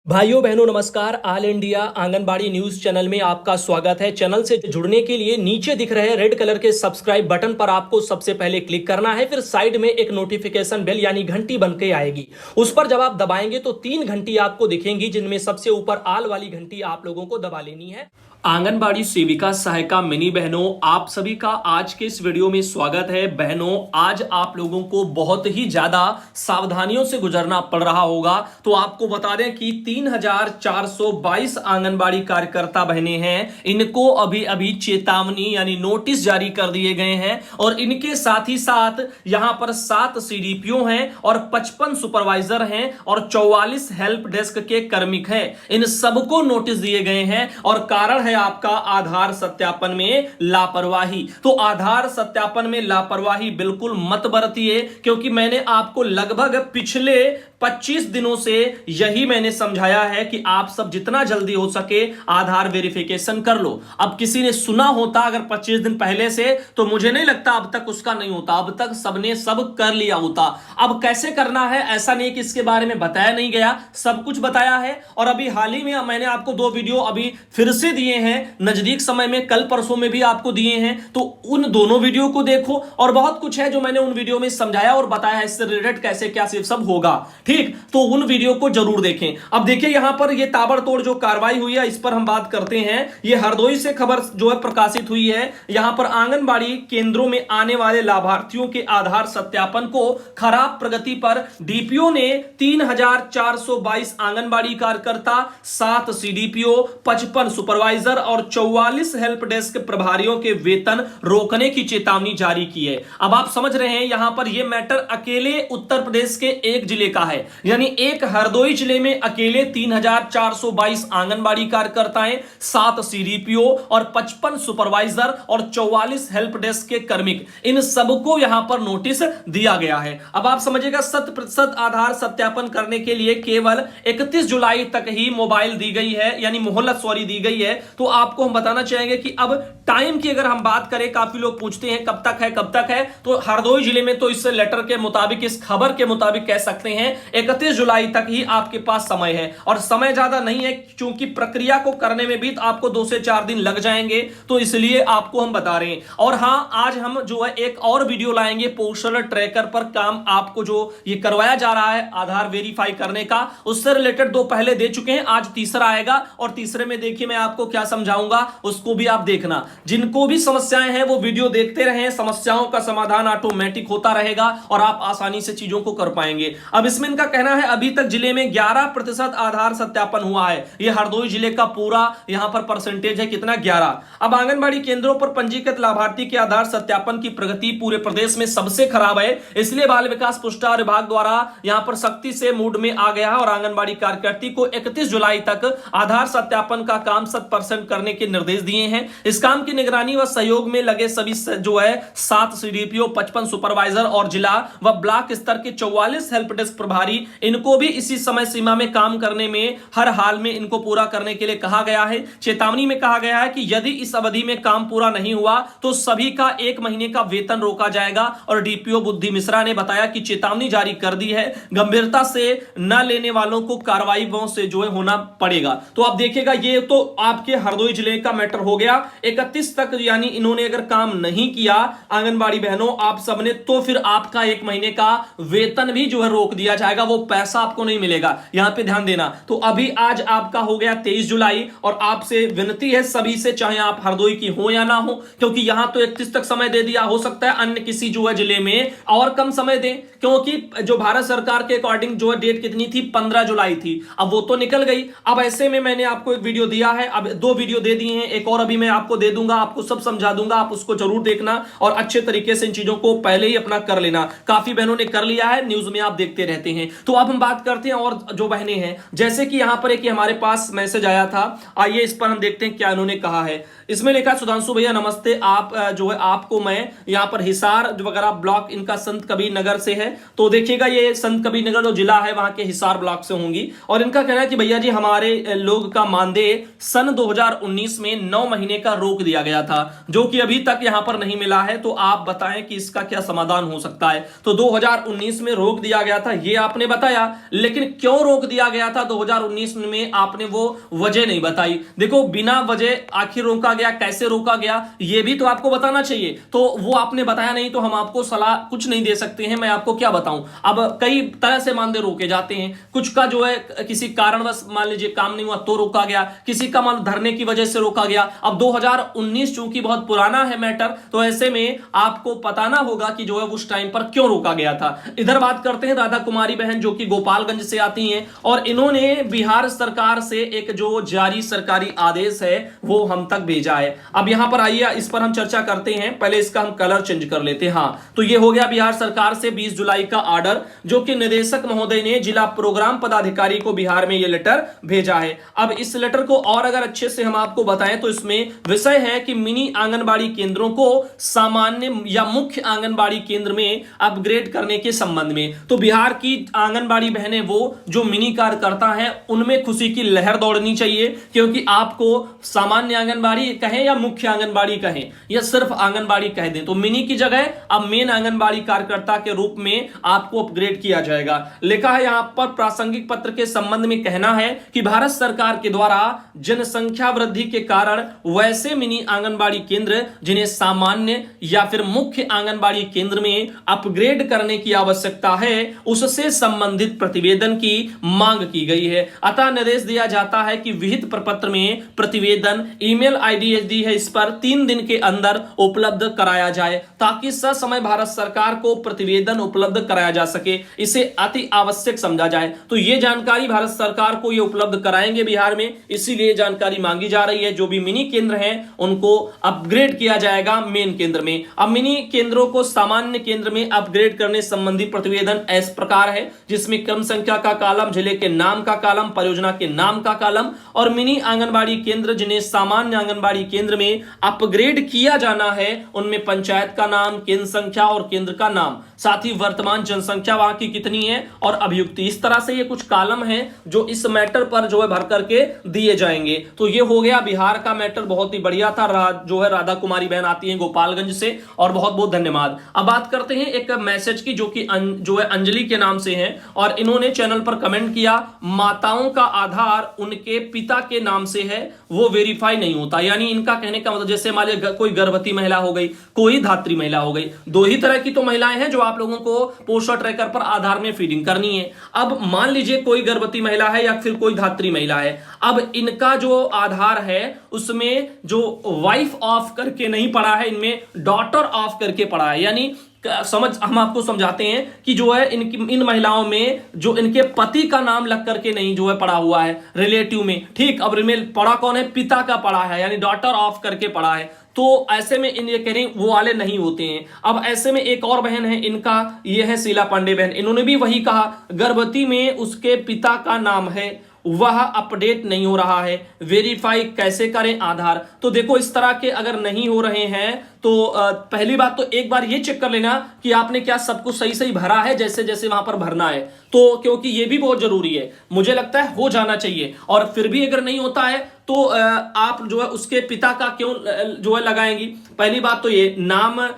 भाइयों बहनों नमस्कार। All India anganwadi news channel में आपका स्वागत है। चैनल से जुड़ने के लिए नीचे दिख रहे रेड कलर के सब्सक्राइब बटन पर आपको सबसे पहले क्लिक करना है। फिर साइड में एक नोटिफिकेशन बेल यानी घंटी बन के आएगी, उस पर जब आप दबाएंगे तो 3 घंटी आपको दिखेंगी, जिनमें सबसे ऊपर आल वाली घंटी आप लोगों को दबा लेनी है। आंगनबाड़ी सेविका सहायिका मिनी बहनों, आप सभी का आज के इस वीडियो में स्वागत है। बहनों, आज आप लोगों को बहुत ही ज्यादा सावधानियों से गुजरना पड़ रहा होगा। तो आपको बता दें कि 3,422 आंगनबाड़ी कार्यकर्ता बहनें हैं, इनको अभी अभी चेतावनी यानी नोटिस जारी कर दिए गए हैं। और इनके साथ ही साथ यहां पर 7 सीडीपीओ हैं और 55 सुपरवाइजर हैं और 44 हेल्प डेस्क के कार्मिक हैं। इन सबको नोटिस दिए गए हैं और कारण है आपका आधार सत्यापन में लापरवाही। तो आधार सत्यापन में लापरवाही बिल्कुल मत बरतिए, क्योंकि मैंने आपको लगभग पिछले 25 दिनों से यही मैंने समझाया है कि आप सब जितना जल्दी हो सके आधार वेरिफिकेशन कर लो। अब किसी ने सुना होता अगर 25 दिन पहले से, तो मुझे नहीं लगता अब तक उसका नहीं होता, अब तक सबने सब कर लिया होता। अब कैसे करना है ऐसा नहीं कि इसके बारे में बताया नहीं गया, सब कुछ बताया है। और अभी हाल ही में मैंने आपको 2 वीडियो अभी फिर से दिए हैं, नजदीक समय में कल परसों में भी आपको दिए हैं, तो उन दोनों वीडियो को देखो। और बहुत कुछ है जो मैंने उन वीडियो में समझाया और बताया है इससे रिलेटेड कैसे क्या सब होगा, ठीक। तो उन वीडियो को जरूर देखें। अब देखिए यहां पर ये ताबड़तोड़ जो कार्रवाई हुई है इस पर हम बात करते हैं। ये हरदोई से खबर जो है प्रकाशित हुई है। यहां पर आंगनबाड़ी केंद्रों में आने वाले लाभार्थियों के आधार सत्यापन को खराब प्रगति पर डीपीओ ने 3,422 आंगनबाड़ी कार्यकर्ता, 7 सीडीपीओ, 55 सुपरवाइजर और 44 हेल्प डेस्क प्रभारियों के वेतन रोकने की चेतावनी जारी की है। अब आप समझ रहे हैं यहां पर यह मैटर अकेले उत्तर प्रदेश के एक जिले का है, यानी एक हरदोई जिले में अकेले 3,422 आंगनबाड़ी कार्यकर्ताएं, 7 सीडीपीओ और 55 सुपरवाइजर और 44 हेल्प डेस्क के कार्मिक, इन सबको यहां पर नोटिस दिया गया है। अब आप समझिएगा 100% आधार सत्यापन करने के लिए केवल 31 जुलाई तक ही मोबाइल दी गई है, यानी मोहलत दी गई है। तो आपको हम बताना चाहेंगे कि अब टाइम की अगर हम बात करें, काफी लोग पूछते हैं कब तक है कब तक है, तो हरदोई जिले में तो इस लेटर के मुताबिक, इस खबर के मुताबिक कह सकते हैं 31 जुलाई तक ही आपके पास समय है। और समय ज्यादा नहीं है, क्योंकि प्रक्रिया को करने में भी आपको 2 से 4 दिन लग जाएंगे, तो इसलिए आपको हम बता रहे हैं। और हां, आज हम जो है एक और वीडियो लाएंगे पोस्टल ट्रैकर पर काम आपको जो ये करवाया जा रहा है आधार वेरीफाई करने का, उससे रिलेटेड 2 पहले दे चुके हैं, आज तीसरा आएगा। और तीसरे में देखिए मैं आपको क्या समझाऊंगा, उसको भी आप देखना। जिनको भी समस्याएं हैं वो वीडियो देखते रहें, समस्याओं का समाधान ऑटोमेटिक होता रहेगा और आप आसानी से चीजों को कर पाएंगे। अब इसमें इनका कहना है अभी तक जिले में 11% आधार सत्यापन हुआ है। यह हरदोई जिले का पूरा यहां पर परसेंटेज है, कितना 11। अब आंगनबाड़ी केंद्रों पर पंजीकृत लाभार्थी के आधार सत्यापन की प्रगति पूरे प्रदेश में सबसे खराब है। इसलिए बाल विकास पुरस्कार विभाग द्वारा यहां पर सख्ती से मूड में आ गया है और आंगनबाड़ी कार्यकर्ती को 31 जुलाई तक आधार सत्यापन का काम 100% करने के निर्देश दिए हैं। इस काम की निगरानी व सहयोग में लगे सभी जो है 7 सीडीपीओ, 55 सुपरवाइजर और जिला व ब्लॉक स्तर के 44 हेल्प डेस्क प्रभारी, इनको भी इसी समय सीमा में काम करने में हर हाल में इनको पूरा करने के लिए कहा गया है। चेतावनी में कहा गया है कि यदि इस अवधि में काम पूरा नहीं हुआ तो सभी का 1 महीने का वेतन रोका जाएगा। और डीपीओ बुद्धि मिश्रा ने बताया कि चेतावनी जारी कर दी है, गंभीरता से न लेने वालों को कार्रवाई से जो है होना पड़ेगा। तो आप देखिएगा ये तो आपके हरदोई जिले का मैटर हो गया। 31 तक यानी इन्होंने अगर काम नहीं किया आंगनबाड़ी बहनों आप सबने, तो फिर आपका 1 महीने का वेतन भी जो है रोक दिया जाएगा, वो पैसा आपको नहीं मिलेगा। यहां पे ध्यान देना। तो अभी आज आपका हो गया 23 जुलाई और आपसे विनती है सभी से, चाहे आप हरदोई की हो या ना हो, क्योंकि यहां तो 31 तक समय दे दिया, हो सकता है अन्य किसी जो है जिले में और कम समय दें, क्योंकि जो भारत सरकार के अकॉर्डिंग जो है डेट कितनी थी, 15 जुलाई थी, अब वो तो निकल गई। अब ऐसे में मैंने आपको एक वीडियो दिया है, अब 2 वीडियो दे दिए हैं, एक और अभी मैं आपको दे दूंगा, आपको सब समझा दूंगा, आप उसको जरूर देखना और अच्छे तरीके से इन चीजों को पहले ही अपना कर लेना। काफी बहनों ने कर लिया है, न्यूज में आप देखते रहते हैं। तो अब हम बात करते हैं और जो बहनें हैं, जैसे कि यहां पर एक हमारे पास मैसेज आया था, आइए इस पर हम देखते हैं क्या इन्होंने कहा है। इसमें लिखा है सुधांशु भैया नमस्ते, आप जो है आपको मैं यहाँ पर हिसार वगैरह ब्लॉक इनका संत कबीर नगर से है। तो देखिएगा ये संत कबीर नगर जो जिला है वहां के हिसार ब्लॉक से होंगी। और इनका कहना है कि भैया जी हमारे लोग का मानदेय सन 2019 में 9 महीने का रोक दिया गया था, जो कि अभी तक यहां पर नहीं मिला है। तो आप बताएं कि इसका क्या समाधान हो सकता है। तो 2019 में रोक दिया गया था ये आपने बताया, लेकिन क्यों रोक दिया गया था 2019 में आपने वो वजह नहीं बताई। देखो बिना वजह आखिर रोका गया, कैसे रोका गया ये भी तो आपको बताना चाहिए। तो वो आपने बताया नहीं तो हम आपको सलाह कुछ नहीं दे सकते हैं। मैं आपको क्या बताऊं, अब कई तरह से मानदेय रोके जाते हैं। कुछ का जो है किसी कारणवश मान लीजिए काम नहीं हुआ तो रोका गया, किसी का मान धरने की वजह से रोका गया। अब 2019 चूंकि बहुत पुराना है मैटर, तो ऐसे में आपको बताना होगा कि जो है उस टाइम पर क्यों रोका गया था। इधर बात करते हैं राधा कुमारी बहन जो कि गोपालगंज से आती हैं, और इन्होंने बिहार सरकार से एक जो जारी सरकारी आदेश है वो हम तक भेजा है। अब यहां पर आइए इस पर हम चर्चा करते हैं। पहले इसका हम कलर चेंज कर लेते हैं। हाँ, तो ये हो गया बिहार सरकार से 20 जुलाई का ऑर्डर, जो कि निदेशक महोदय ने जिला प्रोग्राम पदाधिकारी को बिहार में ये लेटर भेजा है। अब इस लेटर को और अगर अच्छे से हम आपको बताएं तो इसमें विषय है कि मिनी आंगनबाड़ी केंद्रों को सामान्य या मुख्य आंगनबाड़ी केंद्र में अपग्रेड करने के संबंध में। तो बिहार की आंगनबाड़ी बहनें वो जो मिनी कार्यकर्ता हैं उनमें खुशी की लहर दौड़नी चाहिए, क्योंकि आपको सामान्य आंगनबाड़ी कहें या मुख्य आंगनबाड़ी कहें या सिर्फ आंगनबाड़ी कह दें, तो मिनी की जगह अब मेन आंगनबाड़ी कार्यकर्ता के रूप में आपको अपग्रेड किया जाएगा। लिखा है यहां पर प्रासंगिक पत्र के संबंध में कहना है कि भारत सरकार के द्वारा जनसंख्या वृद्धि के कारण वैसे मिनी आंगनबाड़ी केंद्र जिन्हें सामान्य या फिर मुख्य आंगनबाड़ी केंद्र में अपग्रेड करने की आवश्यकता है, उससे संबंधित प्रतिवेदन की मांग की गई है। अतः निर्देश दिया जाता है कि विहित प्रपत्र में प्रतिवेदन ईमेल आईडी दी है, इस पर 3 दिन के अंदर उपलब्ध कराया जाए, ताकि ससमय भारत सरकार को प्रतिवेदन उपलब्ध कराया जा सके। इसे अति आवश्यक समझा जाए। तो ये जानकारी भारत सरकार को ये उपलब्ध कराएंगे बिहार में, इसीलिए जानकारी मांगी जा रही है। जो भी मिनी केंद्र हैं उनको अपग्रेड किया जाएगा मेन केंद्र में। अब मिनी केंद्रों को सामान्य केंद्र में अपग्रेड करने संबंधी प्रतिवेदन इस प्रकार है, जिसमें क्रम संख्या का कॉलम, जिले के नाम का कॉलम, परियोजना के नाम का कॉलम, और मिनी आंगनबाड़ी केंद्र जिन्हें सामान्य आंगनबाड़ी केंद्र में अपग्रेड किया जाना है उनमें पंचायत का नाम, केंद्र संख्या और केंद्र का नाम, साथ ही वर्तमान जनसंख्या वहां की कितनी है और अभियुक्ति। इस तरह से ये कुछ कॉलम है जो इस मैटर पर जो है भर करके दिए जाएंगे। तो ये हो गया बिहार का मैटर, बहुत ही बढ़िया था। जो है राधा कुमारी बहन आती है गोपालगंज से, और बहुत बहुत धन्यवाद। अब बात करते हैं एक मैसेज की जो कि जो है अंजलि के नाम से है, और इन्होंने चैनल पर कमेंट किया, माताओं का आधार उनके पिता के नाम से है वो वेरीफाई नहीं होता। यानी इनका कहने का मतलब जैसे मान लीजिए कोई गर्भवती महिला हो गई, कोई धात्री महिला हो गई, दो ही तरह की तो महिलाएं हैं जो आप लोगों को पोस्टर ट्रैकर पर आधार में फीडिंग करनी है। अब मान लीजिए कोई गर्भवती महिला है या फिर कोई धात्री महिला है, अब इनका जो आधार है उसमें जो वाइफ ऑफ करके नहीं पड़ा है, इनमें डॉटर ऑफ करके पड़ा है। यानी हम आपको समझाते हैं कि जो है इन महिलाओं में जो इनके पति का नाम लग करके नहीं जो है पड़ा हुआ है रिलेटिव में। ठीक, अब रिमेल पड़ा कौन है, पिता का पड़ा है, यानी डॉटर ऑफ करके पड़ा है। तो ऐसे में इन ये कह रही वो वाले नहीं होते हैं। अब ऐसे में एक और बहन है, इनका ये है शीला पांडे बहन, इन्होंने भी वही कहा, गर्भवती में उसके पिता का नाम है, वह अपडेट नहीं हो रहा है, वेरीफाई कैसे करें आधार। तो देखो इस तरह के अगर नहीं हो रहे हैं तो पहली बात तो एक बार ये चेक कर लेना कि आपने क्या सब कुछ सही सही भरा है जैसे जैसे वहां पर भरना है। तो क्योंकि ये भी बहुत जरूरी है, मुझे लगता है हो जाना चाहिए। और फिर भी अगर नहीं होता है तो आप जो है उसके पिता का क्यों जो है लगाएंगी। पहली बात तो ये नाम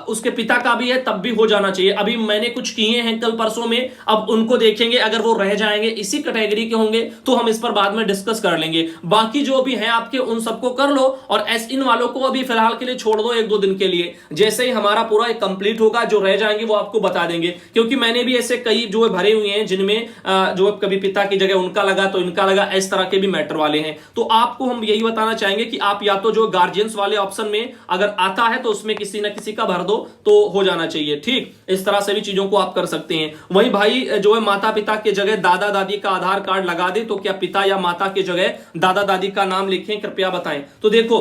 उसके पिता का भी है तब भी हो जाना चाहिए। अभी मैंने कुछ किए हैं कल परसों में, अब उनको देखेंगे, अगर वो रह जाएंगे इसी कैटेगरी के होंगे तो हम इस पर बाद में डिस्कस कर लेंगे। बाकी जो भी हैं आपके उन सबको कर लो, और इन वालों को अभी फिलहाल के लिए छोड़ दो 1-2 दिन के लिए। जैसे ही हमारा पूरा कंप्लीट होगा जो रह जाएंगे वो आपको बता देंगे, क्योंकि मैंने भी ऐसे कई जो है भरे हुए हैं जिनमें जो कभी पिता की जगह उनका लगा तो इनका लगा, इस तरह के भी मैटर वाले हैं। तो आपको हम यही बताना चाहेंगे कि आप या तो जो गार्जियंस वाले ऑप्शन में अगर आता है तो उसमें किसी ना किसी का भर दो तो हो जाना चाहिए। ठीक, इस तरह से भी चीजों को आप कर सकते हैं। वहीं भाई जो है माता पिता के जगह दादा दादी का आधार कार्ड लगा दे, तो क्या पिता या माता के जगह दादा दादी का नाम लिखें, कृपया बताएं। तो देखो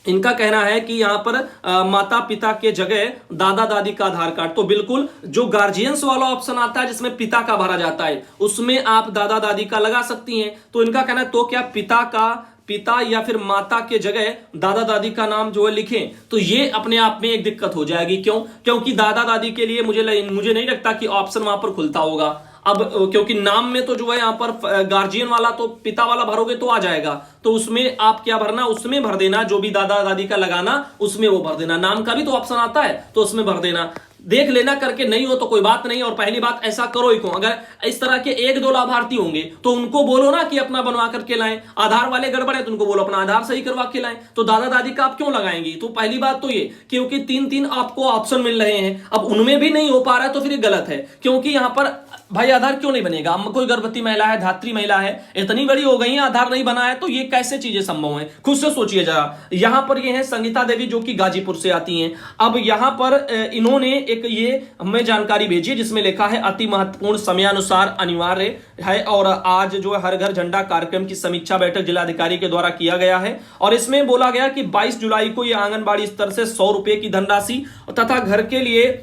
इनका कहना है कि यहां पर माता पिता के जगह दादा दादी का आधार कार्ड, तो बिल्कुल जो गार्जियंस वाला ऑप्शन आता है जिसमें पिता का भरा जाता है उसमें आप दादा दादी का लगा सकती हैं। तो इनका कहना है तो क्या पिता या फिर माता के जगह दादा दादी का नाम जो है लिखें तो ये अपने आप में एक दिक्कत हो जाएगी। क्यों? क्योंकि दादा दादी के लिए मुझे नहीं लगता कि ऑप्शन वहां पर खुलता होगा। अब क्योंकि नाम में तो जो है यहां पर गार्जियन वाला तो पिता वाला भरोगे तो आ जाएगा, तो उसमें आप क्या भरना, उसमें भर देना जो भी दादा दादी का लगाना उसमें वो भर देना। नाम का भी तो ऑप्शन आता है तो उसमें भर देना। देख लेना करके, नहीं हो तो कोई बात नहीं। और पहली बात, ऐसा करो ही क्यों? अगर इस तरह के एक दो लाभार्थी होंगे तो उनको बोलो ना कि अपना बनवा करके लाएं। आधार वाले गड़बड़ है तो उनको बोलो अपना आधार सही करवा के लाएं। तो दादा दादी का आप क्यों लगाएंगी? तो पहली बात तो ये, क्योंकि तीन तीन आपको ऑप्शन मिल रहे हैं, अब उनमें भी नहीं हो पा रहा है तो फिर ये गलत है। क्योंकि यहां पर भाई आधार क्यों नहीं बनेगा? कोई गर्भवती महिला है, धात्री महिला है, इतनी बड़ी हो गई है, आधार नहीं बना है, तो ये कैसे चीजें संभव है? खुद से सोचिए जरा। यहां पर ये है संगीता देवी जो कि गाजीपुर से आती हैं। अब यहां पर इन्होंने एक ये हमें जानकारी भेजी जिसमें लिखा है अति महत्वपूर्ण, समयानुसार अनिवार्य है। और आज जो है हर घर झंडा कार्यक्रम की समीक्षा बैठक जिलाधिकारी के द्वारा किया गया है और इसमें बोला गया कि 22 जुलाई को यह आंगनबाड़ी स्तर से 100 रुपए की धनराशि तथा घर के लिए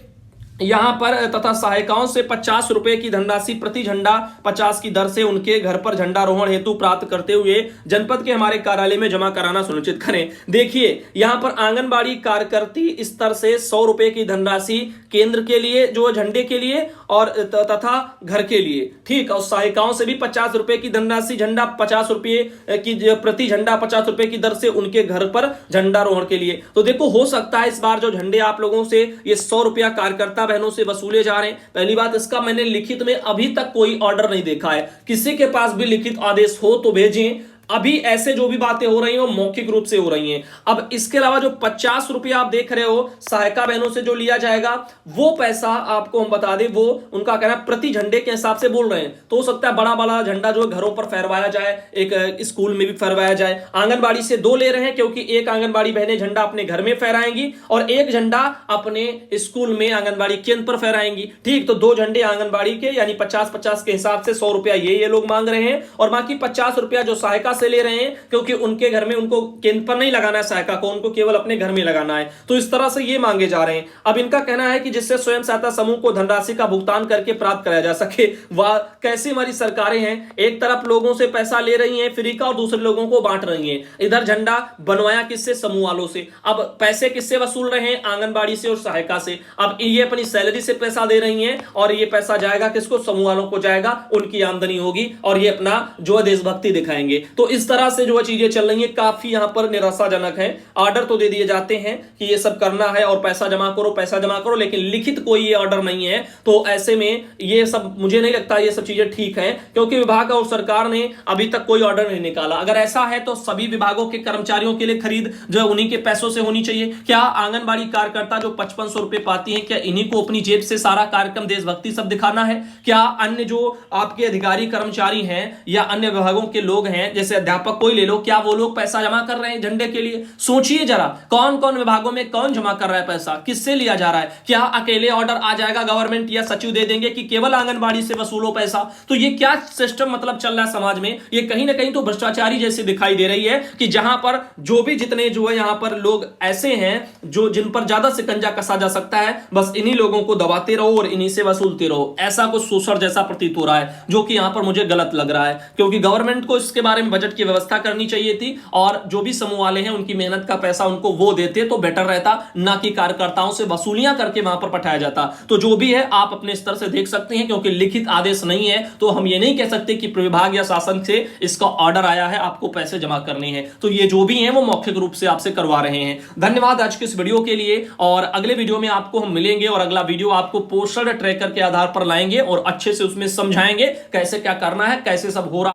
यहां पर तथा सहायिकाओं से 50 रुपए की धनराशि प्रति झंडा 50 की दर से उनके घर पर झंडारोहण हेतु प्राप्त करते हुए जनपद के हमारे कार्यालय में जमा कराना सुनिश्चित करें। देखिए यहां पर आंगनबाड़ी कार्यकर्ती स्तर से 100 रुपए की धनराशि केंद्र के लिए जो झंडे के लिए और तथा घर के लिए, ठीक। और सहायिकाओं से भी 50 रुपए की धनराशि झंडा 50 रुपए की प्रति झंडा 50 रुपए की दर से उनके घर पर झंडारोहण के लिए। तो देखो हो सकता है इस बार जो झंडे आप लोगों से ये 100 रुपया कार्यकर्ता बहनों से वसूले जा रहे हैं। पहली बात, इसका मैंने लिखित में अभी तक कोई ऑर्डर नहीं देखा है। किसी के पास भी लिखित आदेश हो तो भेजें। अभी ऐसे जो भी बातें हो रही हैं वो मौखिक रूप से हो रही हैं। अब इसके अलावा जो 50 रुपया आप देख रहे हो सहायिका बहनों से जो लिया जाएगा वो पैसा आपको हम बता दें, वो उनका कहना प्रति झंडे के हिसाब से बोल रहे हैं। तो हो सकता है बड़ा बड़ा झंडा जो घरों पर फहरवाया जाए, एक स्कूल में भी फहरवाया जाए। आंगनबाड़ी से 2 ले रहे हैं क्योंकि एक आंगनबाड़ी बहनें झंडा अपने घर में फहराएंगी और एक झंडा अपने स्कूल में आंगनबाड़ी केंद्र पर फहराएंगी, ठीक। तो 2 झंडे आंगनबाड़ी के यानी 50-50 के हिसाब से 100 रुपया ये लोग मांग रहे हैं और बाकी 50 रुपया जो सहायिका से ले रहे हैं क्योंकि उनके घर में उनको केंद्र पर नहीं लगाना है सहायिका को, उनको केवल अपने घर में लगाना है। तो इस तरह से ये मांगे जा रहे हैं। अब इनका कहना है कि जिससे स्वयं सहायता समूह को धनराशि का भुगतान करके प्राप्त कराया जा सके। वाह, कैसी हमारी सरकारें हैं, एक तरफ लोगों से पैसा ले रही हैं फ्री का और दूसरे लोगों को बांट रही हैं। इधर झंडा बनवाया किससे? समूह वालों से। अब पैसे किससे वसूल रहे हैं? आंगनबाड़ी से और सहायिका से। अब ये अपनी सैलरी से पैसा दे रही हैं और ये पैसा जाएगा किसको? समूह वालों को जाएगा, उनकी आमदनी होगी और ये अपना जो देशभक्ति दिखाएंगे। तो इस तरह से जो चीजें चल रही है काफी यहां पर निराशाजनक है। ऑर्डर तो दे दिए जाते हैं कि ये सब करना है और पैसा जमा करो, लेकिन लिखित कोई ये ऑर्डर नहीं है। तो ऐसे में ये सब मुझे नहीं लगता ये सब चीजें ठीक है क्योंकि विभाग और सरकार ने अभी तक कोई ऑर्डर नहीं निकाला। अगर ऐसा है तो सभी विभागों के कर्मचारियों के लिए खरीद जो है उन्हीं के पैसों से होनी चाहिए। क्या आंगनबाड़ी कार्यकर्ता जो 5500 रुपए पाती है, क्या इन्हीं को अपनी जेब से सारा कार्यक्रम देशभक्ति सब दिखाना है? क्या अन्य जो आपके अधिकारी कर्मचारी हैं या अन्य विभागों के लोग हैं जैसे अध्यापक कोई ले लो, क्या वो लोग पैसा जमा कर रहे हैं झंडे के लिए? सोचिए जरा, कौन कौन विभागों में कौन जमा कर रहा है पैसा, किससे लिया जा रहा है? क्या अकेले ऑर्डर आ जाएगा गवर्नमेंट या सचिव दे देंगे कि केवल आंगनबाड़ी से वसूलो पैसा? तो ये क्या सिस्टम मतलब चल रहा है समाज में? ये कहीं ना कहीं तो भ्रष्टाचारी जैसे दिखाई दे रही है कि जहां पर जो भी जितने जो है यहां पर लोग ऐसे हैं जो जिन पर ज्यादा शिकंजा कसा जा सकता है, बस इन्हीं लोगों को दबाते रहो और इन्हीं से वसूलते रहो। ऐसा कुछ शोषण जैसा प्रतीत हो रहा है जो कि यहां पर मुझे गलत लग रहा है क्योंकि गवर्नमेंट को इसके बारे में बजट की व्यवस्था करनी चाहिए थी और जो भी समूह वाले हैं उनकी मेहनत का पैसा उनको वो देते तो बेटर रहता, ना कि कार्यकर्ताओं से वसूलियां करके वहां पर पठाया जाता। तो जो भी है आप अपने स्तर से देख सकते हैं क्योंकि लिखित आदेश नहीं है तो हम ये नहीं कह सकते कि विभाग या शासन से इसका ऑर्डर आया है आपको पैसे जमा करने हैं। तो ये जो भी है वो मौखिक रूप से आपसे करवा रहे हैं। धन्यवाद आज के इस वीडियो के लिए और अगले वीडियो में आपको हम मिलेंगे और अगला वीडियो आपको पोस्टर ट्रैकर के आधार पर लाएंगे और अच्छे से उसमें समझाएंगे कैसे क्या करना है, कैसे सब हो रहा